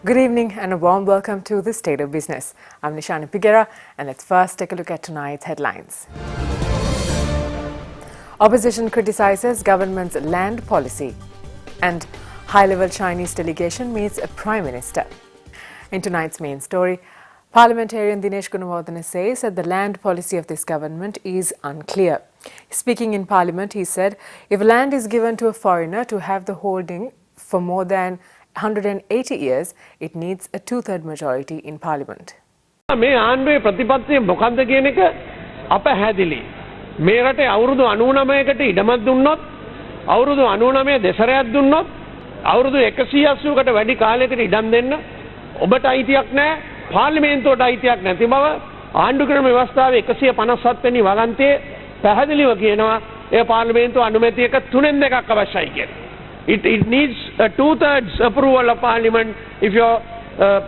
Good evening and a warm welcome to the State of Business. I'm Nishani Pigera and let's first take a look at tonight's headlines. Opposition criticizes government's land policy and high-level Chinese delegation meets a Prime Minister. In tonight's main story, Parliamentarian Dinesh Gunawardena says that the land policy of this government is unclear. Speaking in Parliament, he said, if land is given to a foreigner to have the holding for more than 180 years, it needs a two-third majority in Parliament. මේ ආණ්ඩුවේ ප්‍රතිපත්තිය මොකක්ද කියන එක අපහැදිලි. මේ රටේ අවුරුදු 99කට ඉඩමක් දුන්නොත්, අවුරුදු 99 දෙසරයක් දුන්නොත්, අවුරුදු 180කට වැඩි කාලයකට ඉඩම් දෙන්න ඔබට අයිතියක් නැහැ, පාර්ලිමේන්තුවට අයිතියක් නැති බව ආණ්ඩු ක්‍රම ව්‍යවස්ථාවේ 157 වෙනි වගන්තියේ පැහැදිලිව කියනවා. ඒ පාර්ලිමේන්තුව අනුමැතියක 3/2ක් අවශ්‍යයි කියලා. It needs a two-thirds approval of Parliament if you're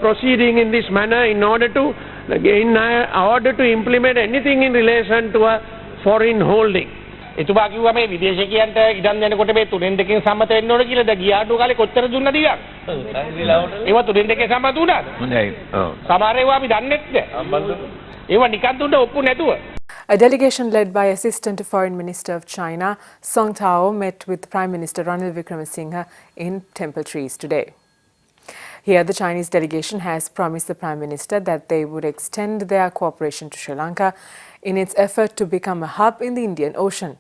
proceeding in this manner in order to implement anything in relation to a foreign holding. එතුමා කිව්වා මේ විදේශිකයන්ට ඉඩම් දෙනකොට මේ 3/2කින් සම්මත වෙන්න ඕන කියලා. දැන් ගියාඩු කාලේ කොච්චර දුන්නද ඉතින්? ඒවා 3/2කින් සම්මත වුණාද? හොඳයි. ඔව්. සමහර ඒවා අපි දන්නෙත් නැහැ. ඒවා නිකන් දුන්න ඔප්පු නැතුව. A delegation led by Assistant Foreign Minister of China, Song Tao, met with Prime Minister Ranil Wickremesinghe in Temple Trees today. Here, the Chinese delegation has promised the Prime Minister that they would extend their cooperation to Sri Lanka in its effort to become a hub in the Indian Ocean.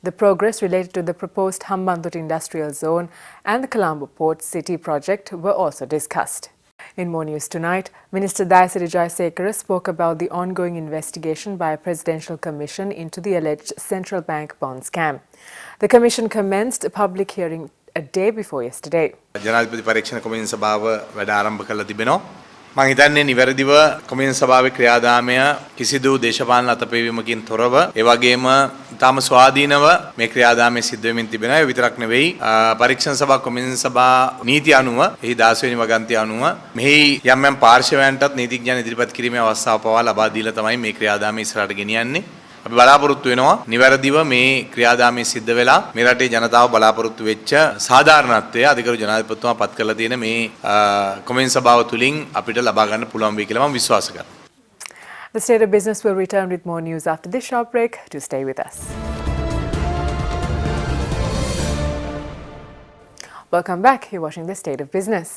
The progress related to the proposed Hambantota Industrial Zone and the Colombo Port City project were also discussed. In more news tonight, Minister Dayasiri Jayasekara spoke about the ongoing investigation by a presidential commission into the alleged central bank bond scam. The commission commenced a public hearing a day before yesterday. ජනාධිපති පරීක්ෂණ commission සභාව වැඩ ආරම්භ කළා තිබෙනවා. මම හිතන්නේ නිවැරදිව කොමිෂන් සභාවේ ක්‍රියාදාමය කිසිදු දේශපාලන අතපෙවීමකින් තොරව ඒ වගේම තාම ස්වාධීනව මේ ක්‍රියාදාමය සිද්ධ වෙමින් තිබෙනවා. ඒ විතරක් නෙවෙයි පරීක්ෂණ සභා කොමිෂන් සභා නීති අනුව එහි 16 වෙනි වගන්තිය අනුව මෙහි යම් යම් පාර්ශවයන්ටත් නීතිඥයන් ඉදිරිපත් කිරීමේ අවස්ථාව පවා ලබා දීලා තමයි මේ ක්‍රියාදාමය ඉස්සරහට ගෙනියන්නේ. අපි බලාපොරොත්තු වෙනවා නිවැරදිව මේ ක්‍රියාදාමයේ සිද්ධ වෙලා මේ රටේ ජනතාව බලාපොරොත්තු වෙච්ච සාධාරණත්වය අධිකරු ජනාධිපතිතුමා පත් කරලා තියෙන මේ කොමිෂන් සභාව තුලින් අපිට ලබා ගන්න පුළුවන් වෙයි කියලා මම විශ්වාස කරනවා. The State of Business will return with more news after this short break. Do stay with us. Welcome back. You're watching the State of Business.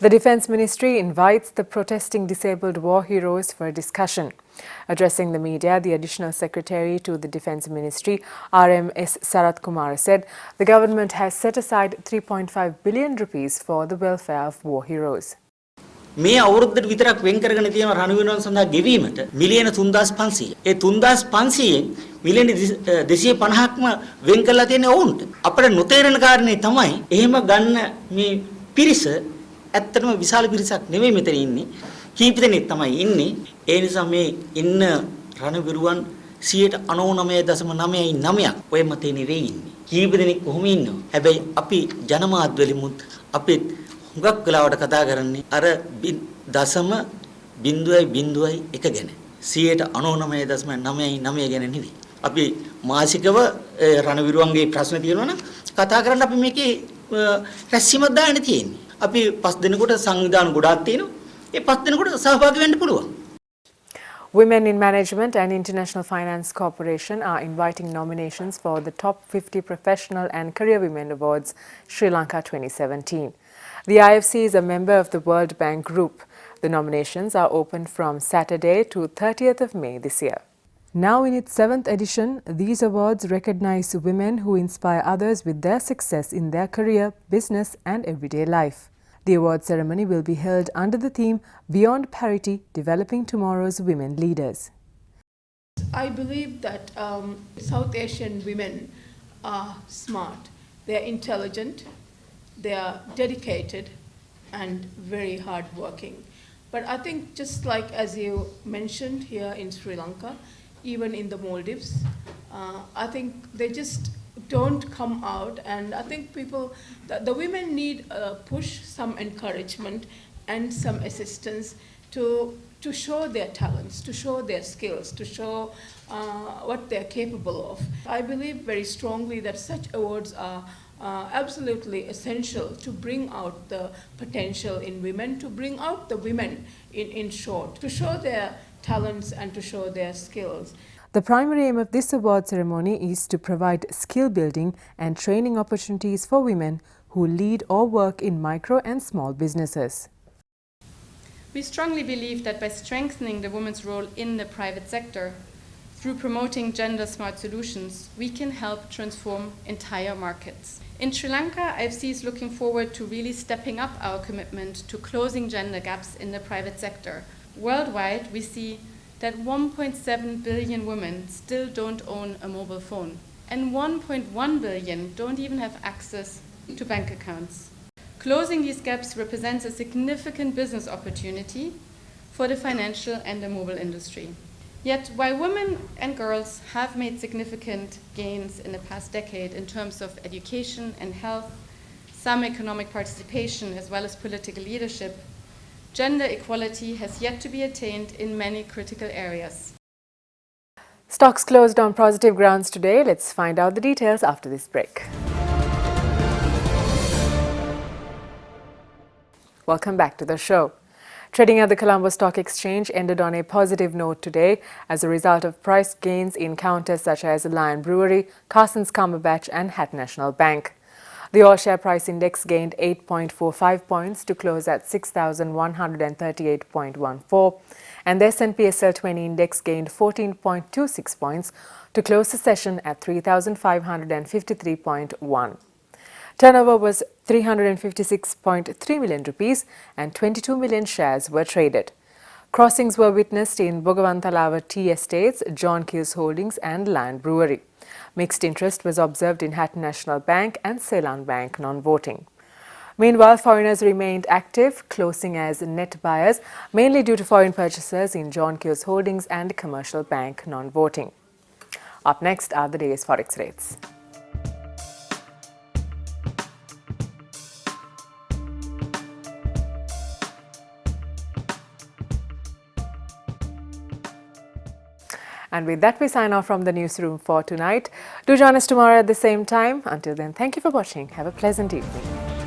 The Defence Ministry invites the protesting disabled war heroes for a discussion. Addressing the media, the Additional Secretary to the Defence Ministry, RMS Sarath Kumar, said the government has set aside 3.5 billion rupees for the welfare of war heroes. මේ අවුරුද්දට විතරක් වෙන් කරගෙන තියෙන රණවිරුවන් සඳහා ගෙවීමට මිලියන 3500. ඒ 3500න් මිලියන 250ක්ම වෙන් කරලා තියෙන ඔවුන්ට. අපිට නොතේරෙන කාරණේ තමයි එහෙම ගන්න මේ පිරිස ඇත්තටම විශාල පිරිසක් නෙමෙයි මෙතන ඉන්නේ. කීප දෙනෙක් තමයි ඉන්නේ. ඒ නිසා මේ ඉන්න රණවිරුවන් 99.99ක් ඔය මතේ නෙවෙයි ඉන්නේ. කීප දෙනෙක් කොහොම ඉන්නව. හැබැයි අපි ජනමාධ්‍යවලිමුත් අපි හුඟක් වෙලාවට කතා කරන්නේ අර 0.01 ගැන. 99.99 ගැන නෙවෙයි. අපි මාසිකව රණවිරුවන්ගේ ප්‍රශ්න තියෙනවා නම් කතා කරන්න අපි මේකේ රැස්වීමක් දාන්න තියෙන්නේ. අපි 5 දිනකට සංවිධාන ගොඩාක් තියෙනවා. ඒ 5 දිනකට සහභාගී වෙන්න පුළුවන්. Women in Management and International Finance Corporation are inviting nominations for the Top 50 Professional and Career Women Awards Sri Lanka 2017. The IFC is a member of the World Bank Group. The nominations are open from Saturday to 30th of May this year. Now in its 7th edition, these awards recognize women who inspire others with their success in their career, business and everyday life. The award ceremony will be held under the theme Beyond Parity, Developing Tomorrow's Women Leaders. I believe that South Asian women are smart, they are intelligent, they are dedicated and very hardworking. But I think just like as you mentioned here in Sri Lanka, even in the Maldives, I think they just don't come out, and I think the women need a push, some encouragement and some assistance to show their talents, to show their skills, to show what they're capable of. I believe very strongly that such awards are absolutely essential to bring out the potential in women, to bring out the women in short, to show their talents and to show their skills. The primary aim of this award ceremony is to provide skill building and training opportunities for women who lead or work in micro and small businesses. We strongly believe that by strengthening the woman's role in the private sector, through promoting gender-smart solutions, we can help transform entire markets. In Sri Lanka, IFC is looking forward to really stepping up our commitment to closing gender gaps in the private sector. Worldwide, we see that 1.7 billion women still don't own a mobile phone, and 1.1 billion don't even have access to bank accounts. Closing these gaps represents a significant business opportunity for the financial and the mobile industry. Yet, while women and girls have made significant gains in the past decade in terms of education and health, some economic participation, as well as political leadership, gender equality has yet to be attained in many critical areas. Stocks closed on positive grounds today. Let's find out the details after this break. Welcome back to the show. Trading at the Colombo Stock Exchange ended on a positive note today as a result of price gains in counters such as Lion Brewery, Carson's Cumberbatch and Hat National Bank. The All Share Price Index gained 8.45 points to close at 6,138.14, and the S&P SL 20 Index gained 14.26 points to close the session at 3,553.1. Turnover was 356.3 million rupees and 22 million shares were traded. Crossings were witnessed in Bogavantalawa Tea Estates, John Keells Holdings and Lion Brewery. Mixed interest was observed in Hatton National Bank and Ceylon Bank non-voting. Meanwhile, foreigners remained active, closing as net buyers, mainly due to foreign purchasers in John Keells Holdings and Commercial Bank non-voting. Up next are the day's forex rates. And with that, we sign off from the newsroom for tonight. Do join us tomorrow at the same time. Until then, thank you for watching. Have a pleasant evening.